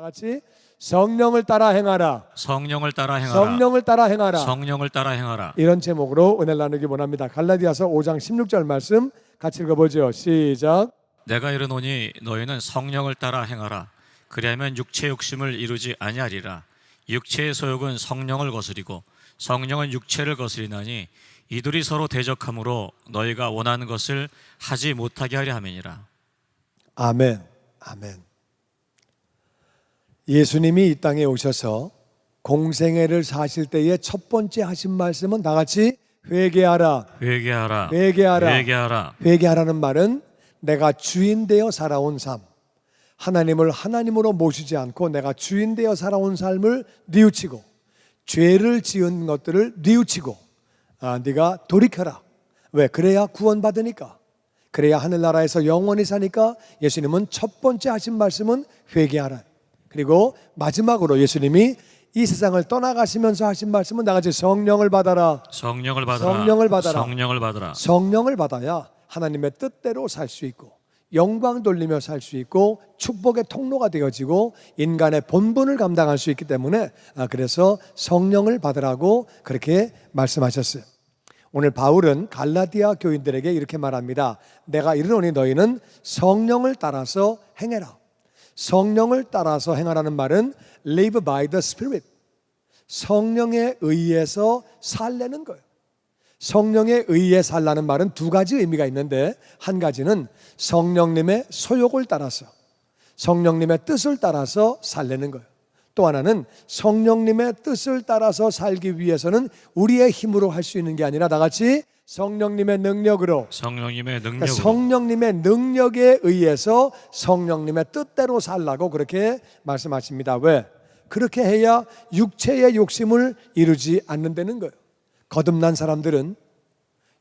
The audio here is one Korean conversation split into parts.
같이 성령을 따라 행하라. 성령을 따라 행하라. 성령을 따라 행하라. 성령을 따라 행하라. 이런 제목으로 은혜를 나누기 원합니다. 갈라디아서 5장 16절 말씀 같이 읽어보죠. 시작. 내가 이르노니 너희는 성령을 따라 행하라. 그리하면 육체 욕심을 이루지 아니하리라. 육체의 소욕은 성령을 거스리고 성령은 육체를 거스리나니 이들이 서로 대적함으로 너희가 원하는 것을 하지 못하게 하려 함이니라. 아멘. 아멘. 예수님이 이 땅에 오셔서 공생애를 사실 때의 첫 번째 하신 말씀은 다 같이 회개하라. 회개하라. 회개하라. 회개하라. 회개하라는 말은 내가 주인 되어 살아온 삶, 하나님을 하나님으로 모시지 않고 내가 주인 되어 살아온 삶을 뉘우치고 죄를 지은 것들을 뉘우치고 네가 돌이켜라. 왜? 그래야 구원받으니까, 그래야 하늘나라에서 영원히 사니까 예수님은 첫 번째 하신 말씀은 회개하라. 그리고 마지막으로 예수님이 이 세상을 떠나가시면서 하신 말씀은 나같이 성령을 받아라. 성령을 받아라. 성령을 받아라. 성령을 받아라. 성령을 받아야 하나님의 뜻대로 살 수 있고 영광 돌리며 살 수 있고 축복의 통로가 되어지고 인간의 본분을 감당할 수 있기 때문에 그래서 성령을 받으라고 그렇게 말씀하셨어요. 오늘 바울은 갈라디아 교인들에게 이렇게 말합니다. 내가 이르노니 너희는 성령을 따라서 행해라. 성령을 따라서 행하라는 말은 live by the Spirit, 성령에 의해서 살라는 거예요. 성령에 의해 살라는 말은 두 가지 의미가 있는데, 한 가지는 성령님의 소욕을 따라서, 성령님의 뜻을 따라서 살라는 거예요. 또 하나는 성령님의 뜻을 따라서 살기 위해서는 우리의 힘으로 할 수 있는 게 아니라 나같이 성령님의 능력으로, 성령님의 능력으로, 그러니까 성령님의 능력에 의해서 성령님의 뜻대로 살라고 그렇게 말씀하십니다. 왜? 그렇게 해야 육체의 욕심을 이루지 않는다는 거예요. 거듭난 사람들은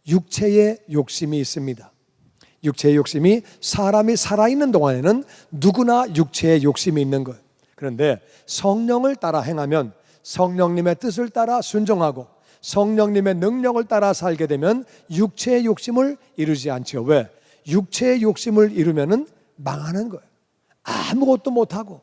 육체의 욕심이 있습니다. 육체의 욕심이, 사람이 살아있는 동안에는 누구나 육체의 욕심이 있는 거예요. 그런데 성령을 따라 행하면, 성령님의 뜻을 따라 순종하고 성령님의 능력을 따라 살게 되면 육체의 욕심을 이루지 않죠. 왜? 육체의 욕심을 이루면은 망하는 거예요. 아무것도 못하고,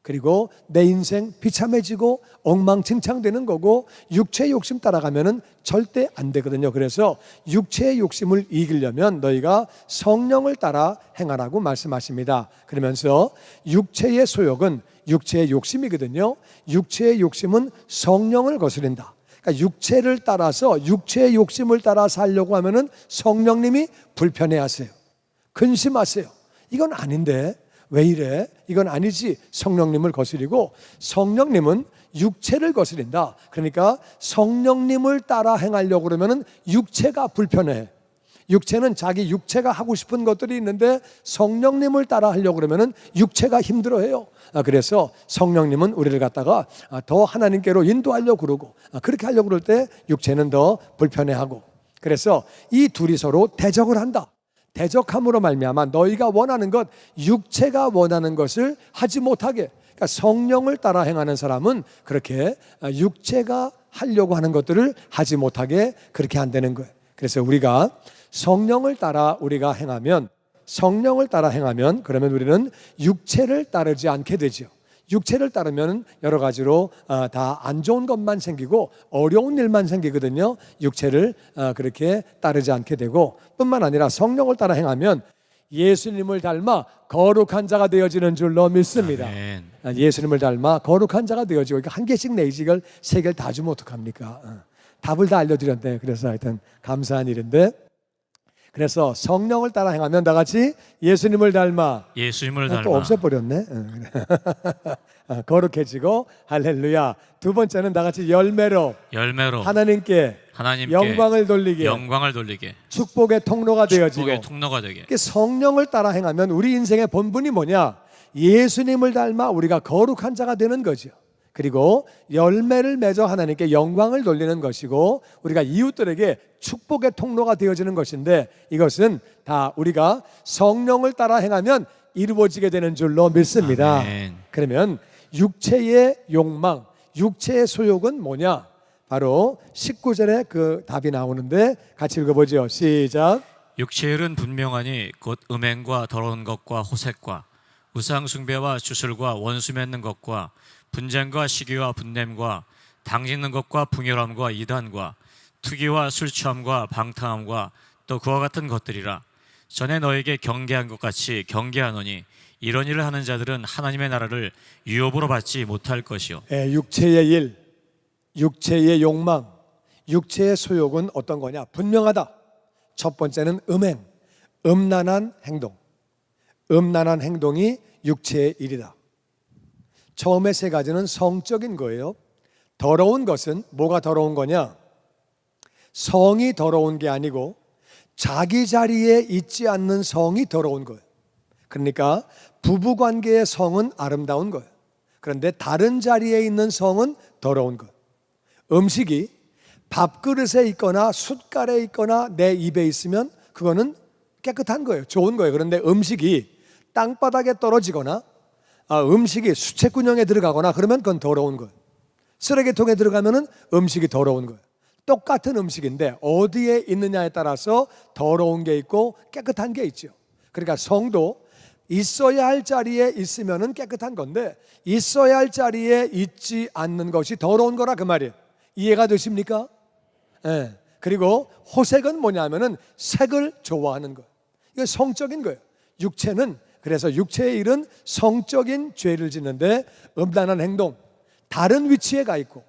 그리고 내 인생 비참해지고 엉망진창되는 거고, 육체의 욕심 따라가면은 절대 안 되거든요. 그래서 육체의 욕심을 이기려면 너희가 성령을 따라 행하라고 말씀하십니다. 그러면서 육체의 소욕은 육체의 욕심이거든요. 육체의 욕심은 성령을 거스린다. 그러니까 육체를 따라서, 육체의 욕심을 따라 살려고 하면은 성령님이 불편해하세요. 근심하세요. 이건 아닌데 왜 이래? 이건 아니지. 성령님을 거스리고, 성령님은 육체를 거스린다. 그러니까 성령님을 따라 행하려고 그러면은 육체가 불편해. 육체는 자기 육체가 하고 싶은 것들이 있는데 성령님을 따라 하려고 그러면은 육체가 힘들어해요. 그래서 성령님은 우리를 갖다가 더 하나님께로 인도하려고 그러고, 그렇게 하려고 그럴 때 육체는 더 불편해하고, 그래서 이 둘이 서로 대적을 한다. 대적함으로 말미암아 너희가 원하는 것, 육체가 원하는 것을 하지 못하게. 그러니까 성령을 따라 행하는 사람은 그렇게 육체가 하려고 하는 것들을 하지 못하게 그렇게 한다는 거예요. 그래서 우리가 성령을 따라 우리가 행하면, 성령을 따라 행하면 그러면 우리는 육체를 따르지 않게 되죠. 육체를 따르면 여러 가지로 다 안 좋은 것만 생기고 어려운 일만 생기거든요. 육체를 그렇게 따르지 않게 되고, 뿐만 아니라 성령을 따라 행하면 예수님을 닮아 거룩한 자가 되어지는 줄로 믿습니다. 아멘. 예수님을 닮아 거룩한 자가 되어지고, 한 개씩 내지 이걸 세 개를 다 주면 어떡합니까? 답을 다 알려드렸는데, 그래서 하여튼 감사한 일인데, 그래서 성령을 따라 행하면 다 같이 예수님을 닮아, 예수님을 닮아, 또 없애버렸네. 거룩해지고, 할렐루야. 두 번째는 다 같이 열매로 하나님께 영광을 돌리게 축복의 통로가 되어지고, 축복의 통로가 되게. 성령을 따라 행하면 우리 인생의 본분이 뭐냐? 예수님을 닮아 우리가 거룩한 자가 되는 거죠. 그리고 열매를 맺어 하나님께 영광을 돌리는 것이고, 우리가 이웃들에게 축복의 통로가 되어지는 것인데, 이것은 다 우리가 성령을 따라 행하면 이루어지게 되는 줄로 믿습니다. 아멘. 그러면 육체의 욕망, 육체의 소욕은 뭐냐? 바로 19절에 그 답이 나오는데 같이 읽어보죠. 시작. 육체의 일은 분명하니 곧 음행과 더러운 것과 호색과 우상 숭배와 주술과 원수 맺는 것과 분쟁과 시기와 분냄과 당짓는 것과 풍요함과 이단과 투기와 술 취함과 방탕함과 또 그와 같은 것들이라. 전에 너에게 경계한 것 같이 경계하노니 이런 일을 하는 자들은 하나님의 나라를 유업으로 받지 못할 것이요. 육체의 일, 육체의 욕망, 육체의 소욕은 어떤 거냐? 분명하다. 첫 번째는 음행, 음란한 행동. 음란한 행동이 육체의 일이다. 처음에 세 가지는 성적인 거예요. 더러운 것은 뭐가 더러운 거냐? 성이 더러운 게 아니고 자기 자리에 있지 않는 성이 더러운 거예요. 그러니까 부부관계의 성은 아름다운 거예요. 그런데 다른 자리에 있는 성은 더러운 거예요. 음식이 밥그릇에 있거나 숟갈에 있거나 내 입에 있으면 그거는 깨끗한 거예요. 좋은 거예요. 그런데 음식이 땅바닥에 떨어지거나 음식이 수채구녕에 들어가거나 그러면 그건 더러운 거예요. 쓰레기통에 들어가면 음식이 더러운 거예요. 똑같은 음식인데 어디에 있느냐에 따라서 더러운 게 있고 깨끗한 게 있죠. 그러니까 성도 있어야 할 자리에 있으면 깨끗한 건데 있어야 할 자리에 있지 않는 것이 더러운 거라 그 말이에요. 이해가 되십니까? 네. 그리고 호색은 뭐냐면은 색을 좋아하는 거예요. 이거 성적인 거예요. 육체는 그래서 육체의 일은 성적인 죄를 짓는데 음란한 행동, 다른 위치에 가 있고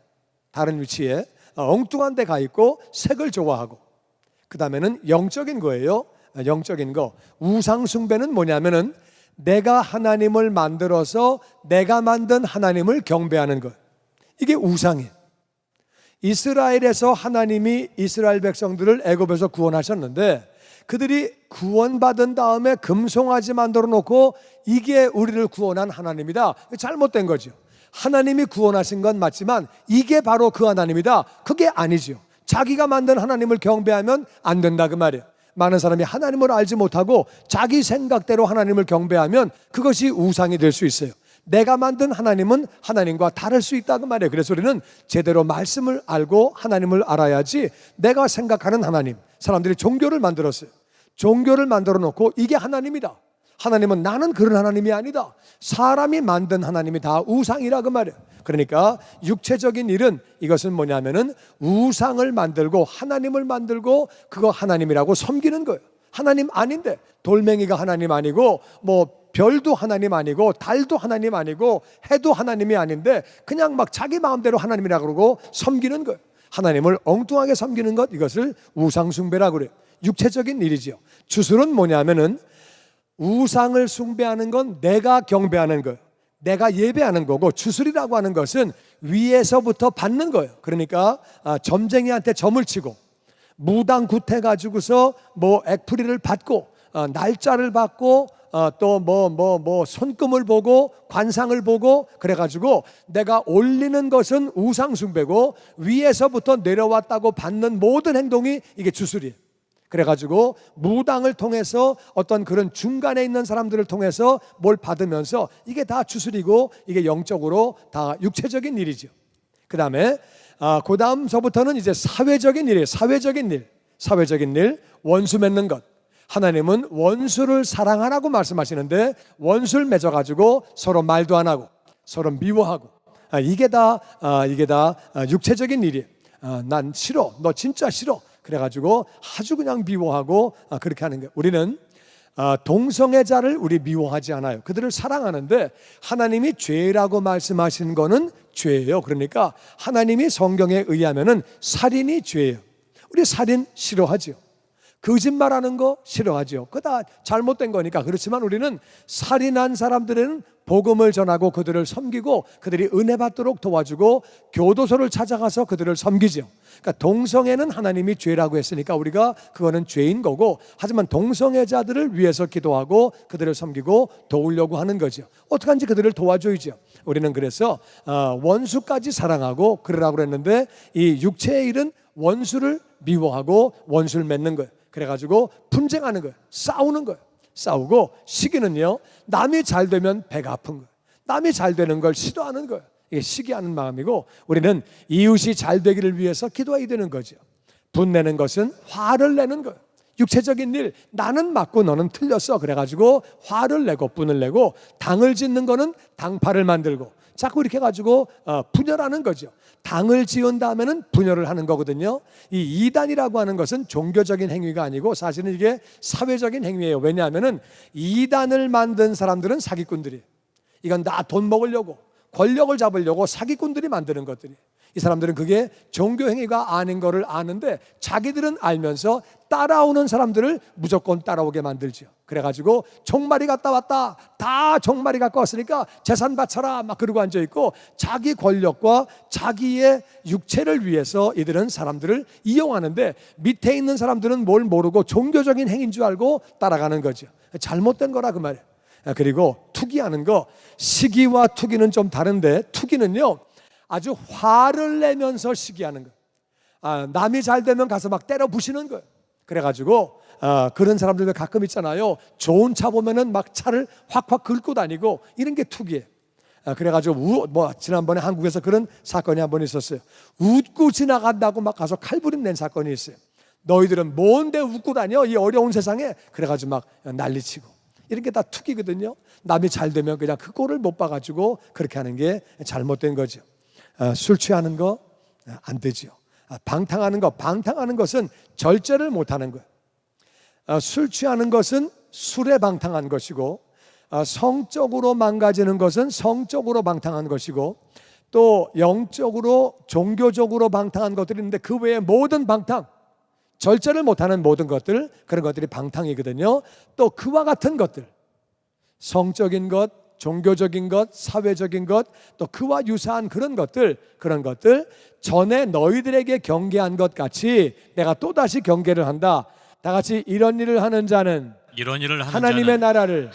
다른 위치에 엉뚱한 데 가 있고 색을 좋아하고 그 다음에는 영적인 거예요. 영적인 거. 우상 숭배는 뭐냐면은 내가 하나님을 만들어서 내가 만든 하나님을 경배하는 것. 이게 우상이에요. 이스라엘에서 하나님이 이스라엘 백성들을 애굽에서 구원하셨는데 그들이 구원받은 다음에 금송아지 만들어 놓고 이게 우리를 구원한 하나님이다. 잘못된 거죠. 하나님이 구원하신 건 맞지만 이게 바로 그 하나님이다. 그게 아니죠. 자기가 만든 하나님을 경배하면 안 된다 그 말이에요. 많은 사람이 하나님을 알지 못하고 자기 생각대로 하나님을 경배하면 그것이 우상이 될 수 있어요. 내가 만든 하나님은 하나님과 다를 수 있다 그 말이에요. 그래서 우리는 제대로 말씀을 알고 하나님을 알아야지 내가 생각하는 하나님, 사람들이 종교를 만들었어요. 종교를 만들어 놓고 이게 하나님이다. 하나님은 나는 그런 하나님이 아니다. 사람이 만든 하나님이 다 우상이라 그 말이에요. 그러니까 육체적인 일은 이것은 뭐냐면은 우상을 만들고 하나님을 만들고 그거 하나님이라고 섬기는 거예요. 하나님 아닌데 돌멩이가 하나님 아니고 뭐 별도 하나님 아니고 달도 하나님 아니고 해도 하나님이 아닌데 그냥 막 자기 마음대로 하나님이라고 그러고 섬기는 거예요. 하나님을 엉뚱하게 섬기는 것, 이것을 우상숭배라고 그래요. 육체적인 일이지요. 주술은 뭐냐면은 우상을 숭배하는 건 내가 경배하는 거예요. 내가 예배하는 거고, 주술이라고 하는 것은 위에서부터 받는 거예요. 그러니까 점쟁이한테 점을 치고 무당 굿해 가지고서 뭐 액풀이를 받고 날짜를 받고 또 손금을 보고 관상을 보고 그래가지고 내가 올리는 것은 우상 숭배고 위에서부터 내려왔다고 받는 모든 행동이 이게 주술이에요. 그래가지고 무당을 통해서 어떤 그런 중간에 있는 사람들을 통해서 뭘 받으면서 이게 다 주술이고 이게 영적으로 다 육체적인 일이죠. 그 다음서부터는 이제 사회적인 일이에요. 사회적인 일, 원수 맺는 것. 하나님은 원수를 사랑하라고 말씀하시는데 원수를 맺어가지고 서로 말도 안 하고 서로 미워하고 이게 다 육체적인 일이에요. 난 싫어, 너 진짜 싫어. 그래가지고 아주 그냥 미워하고 그렇게 하는 거예요. 우리는 동성애자를 우리 미워하지 않아요. 그들을 사랑하는데 하나님이 죄라고 말씀하신 거는 죄예요. 그러니까 하나님이 성경에 의하면은 살인이 죄예요. 우리 살인 싫어하죠. 거짓말하는 거 싫어하죠. 그거 다 잘못된 거니까. 그렇지만 우리는 살인한 사람들은 복음을 전하고 그들을 섬기고 그들이 은혜 받도록 도와주고 교도소를 찾아가서 그들을 섬기죠. 그러니까 동성애는 하나님이 죄라고 했으니까 우리가 그거는 죄인 거고, 하지만 동성애자들을 위해서 기도하고 그들을 섬기고 도우려고 하는 거죠. 어떻게 하는지 그들을 도와줘야죠. 우리는 그래서 원수까지 사랑하고 그러라고 그랬는데 이 육체의 일은 원수를 미워하고 원수를 맺는 거예요. 그래가지고 분쟁하는 거예요. 싸우는 거예요. 싸우고 시기는요, 남이 잘 되면 배가 아픈 거예요. 남이 잘 되는 걸 시도하는 거예요. 이게 시기하는 마음이고, 우리는 이웃이 잘 되기를 위해서 기도해야 되는 거죠. 분내는 것은 화를 내는 거예요. 육체적인 일, 나는 맞고 너는 틀렸어. 그래가지고 화를 내고 분을 내고, 당을 짓는 거는 당파를 만들고, 자꾸 이렇게 해가지고 분열하는 거죠. 당을 지은 다음에는 분열을 하는 거거든요. 이 이단이라고 하는 것은 종교적인 행위가 아니고 사실은 이게 사회적인 행위예요. 왜냐하면은 이단을 만든 사람들은 사기꾼들이에요. 이건 다 돈 먹으려고, 권력을 잡으려고 사기꾼들이 만드는 것들이. 이 사람들은 그게 종교 행위가 아닌 거를 아는데 자기들은 알면서 따라오는 사람들을 무조건 따라오게 만들죠. 그래가지고 종말이 갔다 왔다, 다 종말이 갖고 왔으니까 재산 바쳐라 막 그러고 앉아있고, 자기 권력과 자기의 육체를 위해서 이들은 사람들을 이용하는데, 밑에 있는 사람들은 뭘 모르고 종교적인 행위인 줄 알고 따라가는 거죠. 잘못된 거라 그 말이에요. 그리고 투기하는 거, 시기와 투기는 좀 다른데, 투기는요 아주 화를 내면서 시기하는 거예요. 남이 잘 되면 가서 막 때려 부시는 거예요. 그래가지고 그런 사람들 가끔 있잖아요. 좋은 차 보면은 막 차를 확확 긁고 다니고, 이런 게 투기예요. 그래가지고 지난번에 한국에서 그런 사건이 한 번 있었어요. 웃고 지나간다고 막 가서 칼부림 낸 사건이 있어요. 너희들은 뭔데 웃고 다녀 이 어려운 세상에. 그래가지고 막 난리치고, 이런 게 다 투기거든요. 남이 잘 되면 그냥 그 꼴을 못 봐가지고 그렇게 하는 게 잘못된 거죠. 술 취하는 거 안 되죠. 방탕하는 것은 절제를 못하는 거예요. 술 취하는 것은 술에 방탕한 것이고, 성적으로 망가지는 것은 성적으로 방탕한 것이고, 또 영적으로 종교적으로 방탕한 것들이 있는데, 그 외에 모든 방탕, 절제를 못하는 모든 것들, 그런 것들이 방탕이거든요. 또 그와 같은 것들, 성적인 것, 종교적인 것, 사회적인 것, 또 그와 유사한 그런 것들 전에 너희들에게 경계한 것 같이 내가 또다시 경계를 한다. 다 같이 이런 일을 하는 자는 하나님의 나라를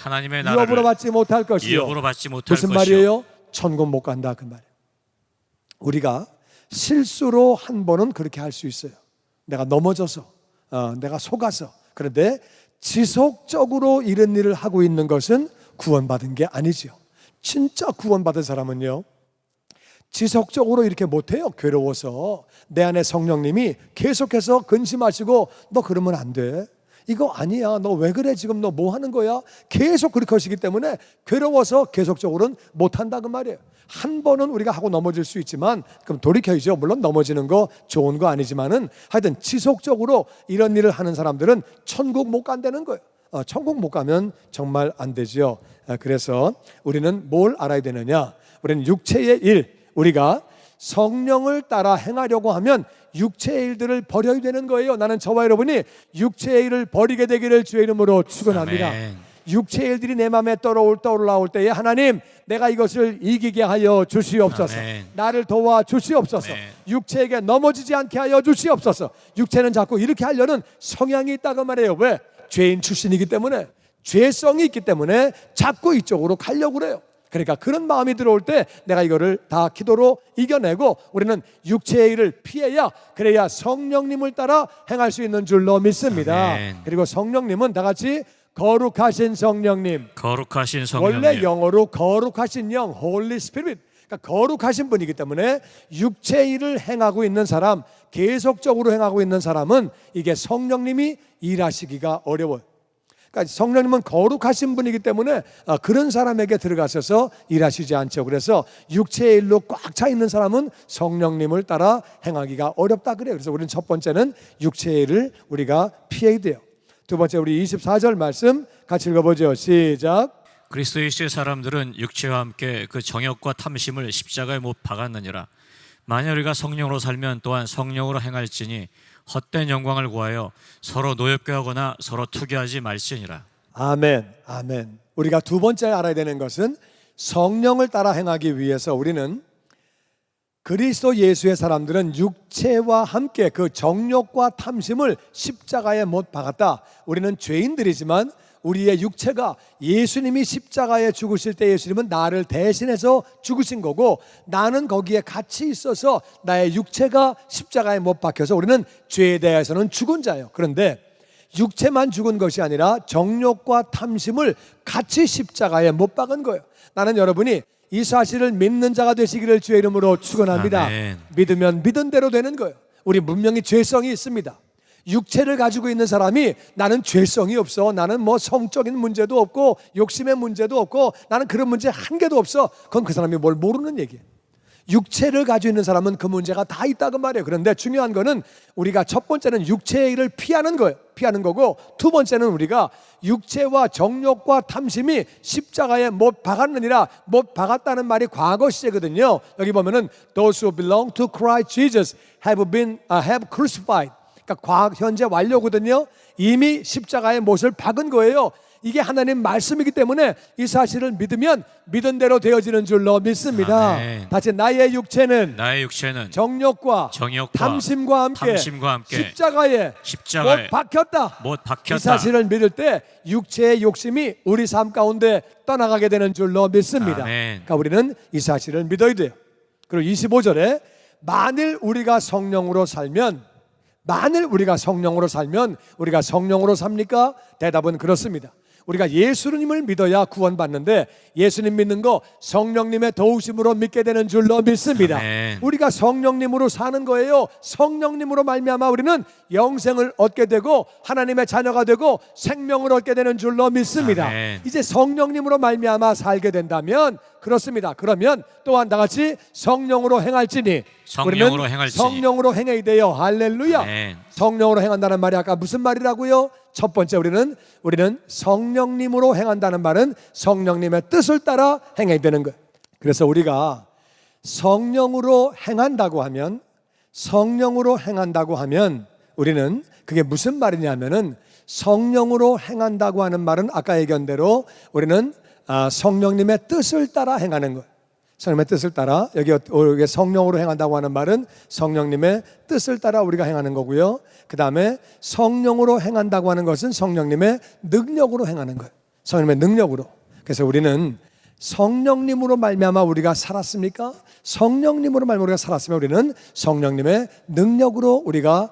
유업으로 받지 못할 것이요. 무슨 말이에요? 천국 못 간다 그 말이에요. 우리가 실수로 한 번은 그렇게 할 수 있어요. 내가 넘어져서, 내가 속아서. 그런데 지속적으로 이런 일을 하고 있는 것은 구원받은 게 아니죠. 진짜 구원받은 사람은요, 지속적으로 이렇게 못해요. 괴로워서 내 안에 성령님이 계속해서 근심하시고, 너 그러면 안 돼, 이거 아니야, 너 왜 그래, 지금 너 뭐 하는 거야, 계속 그렇게 하시기 때문에 괴로워서 계속적으로는 못한다 그 말이에요. 한 번은 우리가 하고 넘어질 수 있지만, 그럼 돌이켜야죠. 물론 넘어지는 거 좋은 거 아니지만은, 하여튼 지속적으로 이런 일을 하는 사람들은 천국 못 간다는 거예요. 천국 못 가면 정말 안 되죠. 그래서 우리는 뭘 알아야 되느냐? 우리는 육체의 일, 우리가 성령을 따라 행하려고 하면 육체의 일들을 버려야 되는 거예요. 나는 저와 여러분이 육체의 일을 버리게 되기를 주의 이름으로 축원합니다. 아멘. 육체의 일들이 내 마음에 떠올라올 때에 하나님, 내가 이것을 이기게 하여 주시옵소서. 아멘. 나를 도와 주시옵소서. 아멘. 육체에게 넘어지지 않게 하여 주시옵소서. 육체는 자꾸 이렇게 하려는 성향이 있다고 말해요. 왜? 죄인 출신이기 때문에, 죄성이 있기 때문에 자꾸 이쪽으로 가려고 그래요. 그러니까 그런 마음이 들어올 때 내가 이거를 다 기도로 이겨내고, 우리는 육체의 일을 피해야, 그래야 성령님을 따라 행할 수 있는 줄로 믿습니다. 아멘. 그리고 성령님은 다 같이 거룩하신 성령님, 원래 영어로 거룩하신 영, Holy Spirit, 그러니까 거룩하신 분이기 때문에 육체의 일을 행하고 있는 사람, 계속적으로 행하고 있는 사람은 이게 성령님이 일하시기가 어려워요. 그러니까 성령님은 거룩하신 분이기 때문에 그런 사람에게 들어가셔서 일하시지 않죠. 그래서 육체의 일로 꽉 차 있는 사람은 성령님을 따라 행하기가 어렵다 그래요. 그래서 우리는 첫 번째는 육체의 일을 우리가 피해야 돼요. 두 번째, 우리 24절 말씀 같이 읽어보죠. 시작. 그리스도 예수의 사람들은 육체와 함께 그 정욕과 탐심을 십자가에 못 박았느니라. 만약 우리가 성령으로 살면 또한 성령으로 행할지니 헛된 영광을 구하여 서로 노엽게 하거나 서로 투기하지 말지니라. 아멘, 아멘. 우리가 두 번째 알아야 되는 것은, 성령을 따라 행하기 위해서 우리는, 그리스도 예수의 사람들은 육체와 함께 그 정욕과 탐심을 십자가에 못 박았다. 우리는 죄인들이지만 우리의 육체가, 예수님이 십자가에 죽으실 때 예수님은 나를 대신해서 죽으신 거고, 나는 거기에 같이 있어서 나의 육체가 십자가에 못 박혀서 우리는 죄에 대해서는 죽은 자예요. 그런데 육체만 죽은 것이 아니라 정욕과 탐심을 같이 십자가에 못 박은 거예요. 나는 여러분이 이 사실을 믿는 자가 되시기를 주의 이름으로 축원합니다. 아멘. 믿으면 믿은 대로 되는 거예요. 우리 분명히 죄성이 있습니다. 육체를 가지고 있는 사람이 나는 죄성이 없어, 나는 뭐 성적인 문제도 없고 욕심의 문제도 없고 나는 그런 문제 한 개도 없어, 그건 그 사람이 뭘 모르는 얘기예요. 육체를 가지고 있는 사람은 그 문제가 다 있다고 말이에요. 그런데 중요한 거는 우리가 첫 번째는 육체의 일을 피하는 거예요. 피하는 거고, 두 번째는 우리가 육체와 정욕과 탐심이 십자가에 못 박았느니라. 못 박았다는 말이 과거 시제거든요. 여기 보면은 those who belong to Christ Jesus have crucified. 그러니까 현재 완료거든요. 이미 십자가에 못을 박은 거예요. 이게 하나님 말씀이기 때문에 이 사실을 믿으면 믿은 대로 되어지는 줄로 믿습니다. 아멘. 다시 나의 육체는 정욕과 탐심과 함께 십자가에 못 박혔다. 이 사실을 믿을 때 육체의 욕심이 우리 삶 가운데 떠나가게 되는 줄로 믿습니다. 아멘. 그러니까 우리는 이 사실을 믿어야 돼요. 그리고 25절에 만일 우리가 성령으로 살면 우리가 성령으로 삽니까? 대답은 그렇습니다. 우리가 예수님을 믿어야 구원받는데 예수님 믿는 거 성령님의 도우심으로 믿게 되는 줄로 믿습니다. 아멘. 우리가 성령님으로 사는 거예요. 성령님으로 말미암아 우리는 영생을 얻게 되고 하나님의 자녀가 되고 생명을 얻게 되는 줄로 믿습니다. 아멘. 이제 성령님으로 말미암아 살게 된다면 그렇습니다. 그러면 또한 다 같이 성령으로 행할지니 우리는 성령으로 행해야 돼요. 할렐루야. 아멘. 성령으로 행한다는 말이 아까 무슨 말이라고요? 첫 번째 우리는 성령님으로 행한다는 말은 성령님의 뜻을 따라 행해야 되는 거예요. 그래서 우리가 성령으로 행한다고 하면 우리는 그게 무슨 말이냐면은 성령으로 행한다고 하는 말은 아까 얘기한 대로 우리는 성령님의 뜻을 따라 행하는 거예요. 성령님의 뜻을 따라, 여기 성령으로 행한다고 하는 말은 성령님의 뜻을 따라 우리가 행하는 거고요. 그 다음에 성령으로 행한다고 하는 것은 성령님의 능력으로 행하는 거예요. 성령님의 능력으로. 그래서 우리는 성령님으로 말미암아 우리가 살았습니까? 성령님으로 말미암아 우리가 살았으면 우리는 성령님의 능력으로 우리가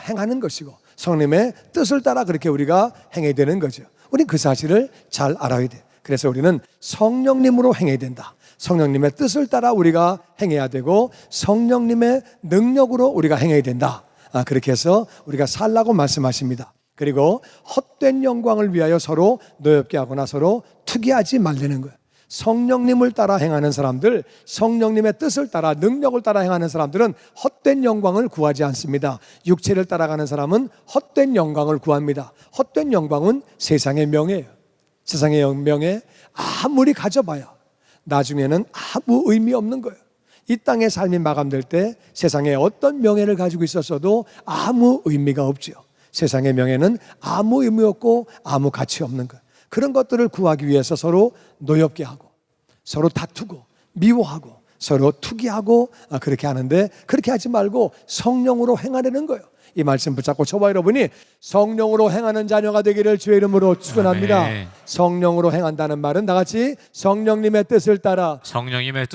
행하는 것이고 성령님의 뜻을 따라 그렇게 우리가 행해야 되는 거죠. 우리는 그 사실을 잘 알아야 돼요. 그래서 우리는 성령님으로 행해야 된다. 성령님의 뜻을 따라 우리가 행해야 되고 성령님의 능력으로 우리가 행해야 된다. 그렇게 해서 우리가 살라고 말씀하십니다. 그리고 헛된 영광을 위하여 서로 노엽게 하거나 서로 투기하지 말라는 거예요. 성령님을 따라 행하는 사람들, 성령님의 뜻을 따라 능력을 따라 행하는 사람들은 헛된 영광을 구하지 않습니다. 육체를 따라가는 사람은 헛된 영광을 구합니다. 헛된 영광은 세상의 명예예요. 세상의 명예 아무리 가져봐야 나중에는 아무 의미 없는 거예요. 이 땅의 삶이 마감될 때 세상에 어떤 명예를 가지고 있었어도 아무 의미가 없죠. 세상의 명예는 아무 의미 없고 아무 가치 없는 거예요. 그런 것들을 구하기 위해서 서로 노엽게 하고 서로 다투고 미워하고 서로 투기하고 그렇게 하는데 그렇게 하지 말고 성령으로 행하려는 거예요. 이 말씀 붙잡고 저와 여러분이 성령으로 행하는 자녀가 되기를 주의 이름으로 축원합니다. 아멘. 성령으로 행한다는 말은 다 같이 성령님의 뜻을 따라 성령님의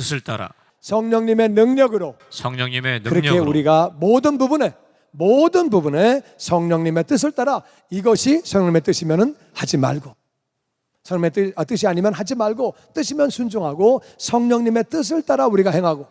능력으로 그렇게 우리가 모든 부분에 성령님의 뜻을 따라 이것이 성령님의 뜻이면 하지 말고 성령님의 뜻이 아니면 하지 말고 뜻이면 순종하고 성령님의 뜻을 따라 우리가 행하고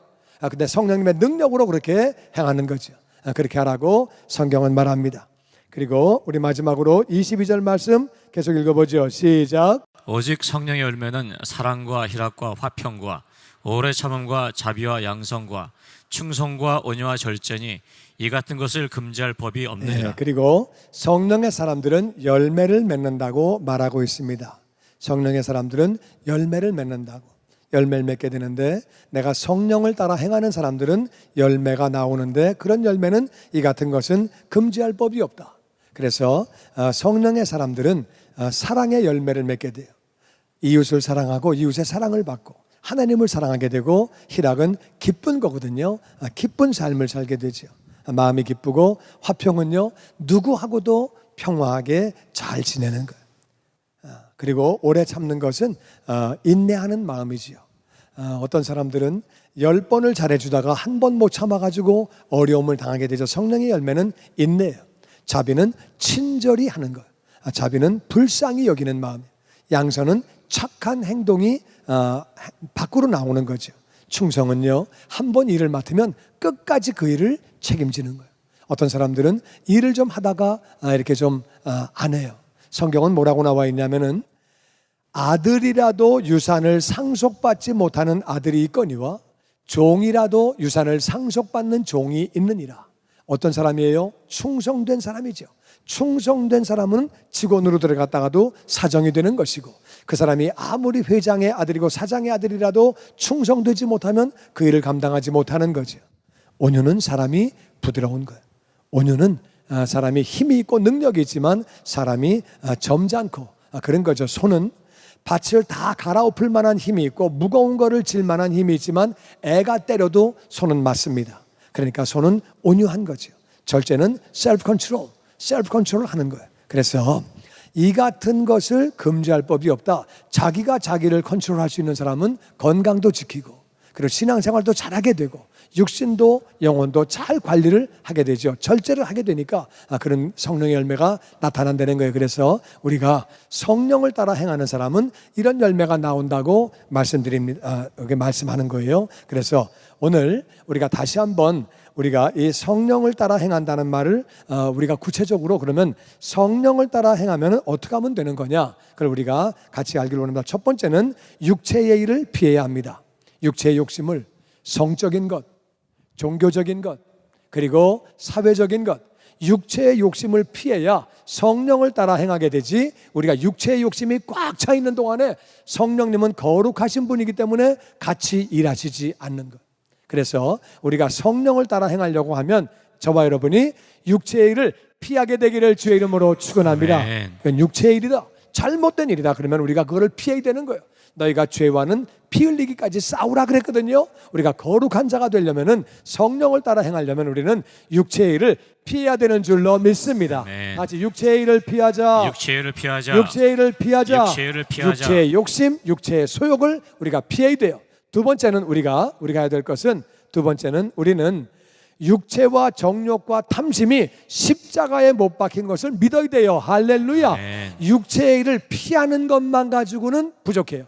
근데 성령님의 능력으로 그렇게 행하는 거죠. 그렇게 하라고 성경은 말합니다. 그리고 우리 마지막으로 22절 말씀 계속 읽어보죠. 시작. 오직 성령의 열매는 사랑과 희락과 화평과 오래 참음과 자비와 양성과 충성과 온유와 절제니 이 같은 것을 금지할 법이 없느니라. 그리고 성령의 사람들은 열매를 맺는다고 말하고 있습니다. 성령의 사람들은 열매를 맺는다고. 열매를 맺게 되는데 내가 성령을 따라 행하는 사람들은 열매가 나오는데 그런 열매는 이 같은 것은 금지할 법이 없다. 그래서 성령의 사람들은 사랑의 열매를 맺게 돼요. 이웃을 사랑하고 이웃의 사랑을 받고 하나님을 사랑하게 되고 희락은 기쁜 거거든요. 기쁜 삶을 살게 되죠. 마음이 기쁘고 화평은요 누구하고도 평화하게 잘 지내는 거예요. 그리고 오래 참는 것은 인내하는 마음이지요. 어떤 사람들은 10번을 잘해주다가 한 번 못 참아가지고 어려움을 당하게 되죠. 성령의 열매는 인내예요. 자비는 친절히 하는 것. 자비는 불쌍히 여기는 마음. 양선은 착한 행동이 밖으로 나오는 거죠. 충성은요 한 번 일을 맡으면 끝까지 그 일을 책임지는 거예요. 어떤 사람들은 일을 좀 하다가 이렇게 좀 안 해요. 성경은 뭐라고 나와 있냐면은 아들이라도 유산을 상속받지 못하는 아들이 있거니와 종이라도 유산을 상속받는 종이 있느니라. 어떤 사람이에요? 충성된 사람이죠. 충성된 사람은 직원으로 들어갔다가도 사정이 되는 것이고, 그 사람이 아무리 회장의 아들이고 사장의 아들이라도 충성되지 못하면 그 일을 감당하지 못하는 거죠. 온유는 사람이 부드러운 거예요. 온유는 사람이 힘이 있고 능력이 있지만 사람이 점잖고 그런 거죠. 손은 밭을 다 갈아엎을 만한 힘이 있고 무거운 거를 질 만한 힘이 있지만 애가 때려도 손은 맞습니다. 그러니까 손은 온유한 거죠. 절제는 셀프 컨트롤을 하는 거예요. 그래서 이 같은 것을 금지할 법이 없다. 자기가 자기를 컨트롤할 수 있는 사람은 건강도 지키고 그리고 신앙생활도 잘하게 되고 육신도 영혼도 잘 관리를 하게 되죠. 절제를 하게 되니까 그런 성령의 열매가 나타난다는 거예요. 그래서 우리가 성령을 따라 행하는 사람은 이런 열매가 나온다고 말씀드립니다. 여기 말씀하는 거예요. 그래서 오늘 우리가 다시 한번 우리가 이 성령을 따라 행한다는 말을 우리가 구체적으로 그러면 성령을 따라 행하면 어떻게 하면 되는 거냐? 그걸 우리가 같이 알기로 합니다. 첫 번째는 육체의 일을 피해야 합니다. 육체의 욕심을 성적인 것, 종교적인 것, 그리고 사회적인 것, 육체의 욕심을 피해야 성령을 따라 행하게 되지, 우리가 육체의 욕심이 꽉 차 있는 동안에 성령님은 거룩하신 분이기 때문에 같이 일하시지 않는 것. 그래서 우리가 성령을 따라 행하려고 하면 저와 여러분이 육체의 일을 피하게 되기를 주의 이름으로 축원합니다. 그건 육체의 일이다, 잘못된 일이다. 그러면 우리가 그거를 피해야 되는 거예요. 너희가 죄와는 피 흘리기까지 싸우라 그랬거든요. 우리가 거룩한 자가 되려면은 성령을 따라 행하려면 우리는 육체의 일을 피해야 되는 줄로 믿습니다. 같이 육체의 일을 피하자. 육체의 일을 피하자. 육체의 일을 피하자. 육체의 일을 피하자. 육체의 욕심, 육체의 소욕을 우리가 피해야 돼요. 두 번째는 우리가 해야 될 것은, 두 번째는 우리는 육체와 정욕과 탐심이 십자가에 못 박힌 것을 믿어야 돼요. 할렐루야. 육체의 일을 피하는 것만 가지고는 부족해요.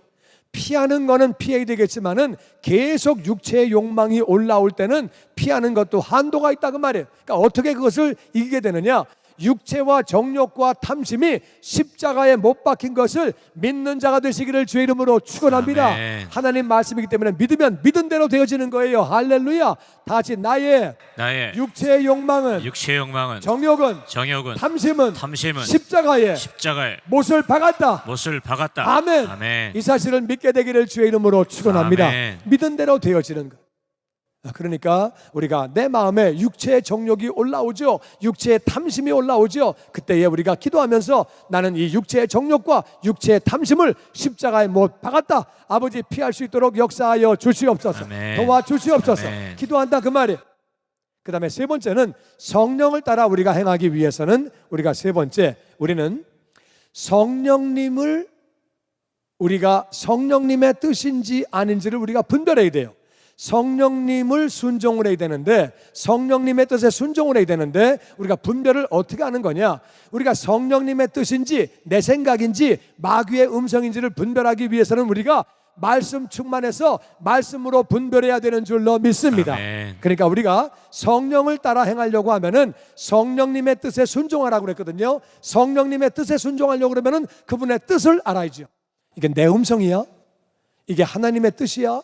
피하는 거는 피해야 되겠지만은 계속 육체의 욕망이 올라올 때는 피하는 것도 한도가 있다 그 말이에요. 그러니까 어떻게 그것을 이기게 되느냐? 육체와 정욕과 탐심이 십자가에 못 박힌 것을 믿는 자가 되시기를 주의 이름으로 축원합니다. 아멘. 하나님 말씀이기 때문에 믿으면 믿은 대로 되어지는 거예요. 할렐루야. 다시 나의 육체의 욕망은, 정욕은, 탐심은 십자가에 못을 박았다. 아멘. 이 사실을 믿게 되기를 주의 이름으로 축원합니다. 믿은 대로 되어지는 것. 그러니까 우리가 내 마음에 육체의 정욕이 올라오죠. 육체의 탐심이 올라오죠. 그때에 우리가 기도하면서 나는 이 육체의 정욕과 육체의 탐심을 십자가에 못 박았다. 아버지 피할 수 있도록 역사하여 주시옵소서. 도와주시옵소서. 기도한다 그 말이에요. 그 다음에 세 번째는 성령을 따라 우리가 행하기 위해서는 우리는 성령님의 뜻인지 아닌지를 우리가 분별해야 돼요. 성령님을 순종을 해야 되는데, 성령님의 뜻에 순종을 해야 되는데 우리가 분별을 어떻게 하는 거냐? 우리가 성령님의 뜻인지 내 생각인지 마귀의 음성인지를 분별하기 위해서는 우리가 말씀 충만해서 말씀으로 분별해야 되는 줄로 믿습니다. 아멘. 그러니까 우리가 성령을 따라 행하려고 하면은 성령님의 뜻에 순종하라고 그랬거든요. 성령님의 뜻에 순종하려고 그러면은 그분의 뜻을 알아야죠. 이게 내 음성이야? 이게 하나님의 뜻이야?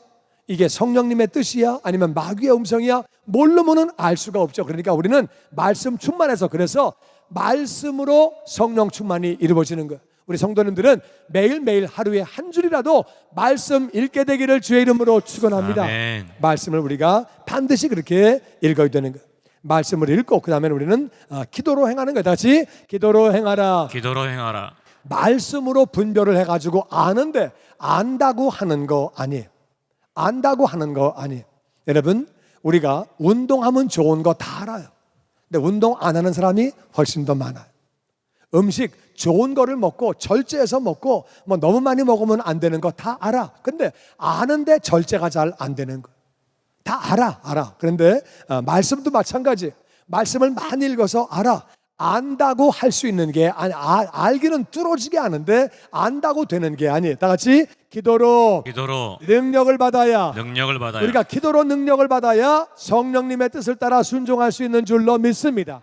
이게 성령님의 뜻이야? 아니면 마귀의 음성이야? 모르면은 알 수가 없죠. 그러니까 우리는 말씀 충만해서, 그래서 말씀으로 성령 충만이 이루어지는 거예요. 우리 성도님들은 매일매일 하루에 한 줄이라도 말씀 읽게 되기를 주의 이름으로 축원합니다. 아멘. 말씀을 우리가 반드시 그렇게 읽어야 되는 거예요. 말씀을 읽고 그 다음에 우리는 기도로 행하는 거예요. 다시 기도로 행하라. 말씀으로 분별을 해가지고 아는데 안다고 하는 거 아니에요. 여러분, 우리가 운동하면 좋은 거 다 알아요. 근데 운동 안 하는 사람이 훨씬 더 많아요. 음식 좋은 거를 먹고 절제해서 먹고 뭐 너무 많이 먹으면 안 되는 거 다 알아. 근데 아는데 절제가 잘 안 되는 거 다 알아. 그런데 말씀도 마찬가지. 말씀을 많이 읽어서 알아. 안다고 할 수 있는 게 아니, 알기는 뚫어지게 아는데 안다고 되는 게 아니에요. 다 같이 기도로 능력을 받아야 우리가 기도로 능력을 받아야 성령님의 뜻을 따라 순종할 수 있는 줄로 믿습니다.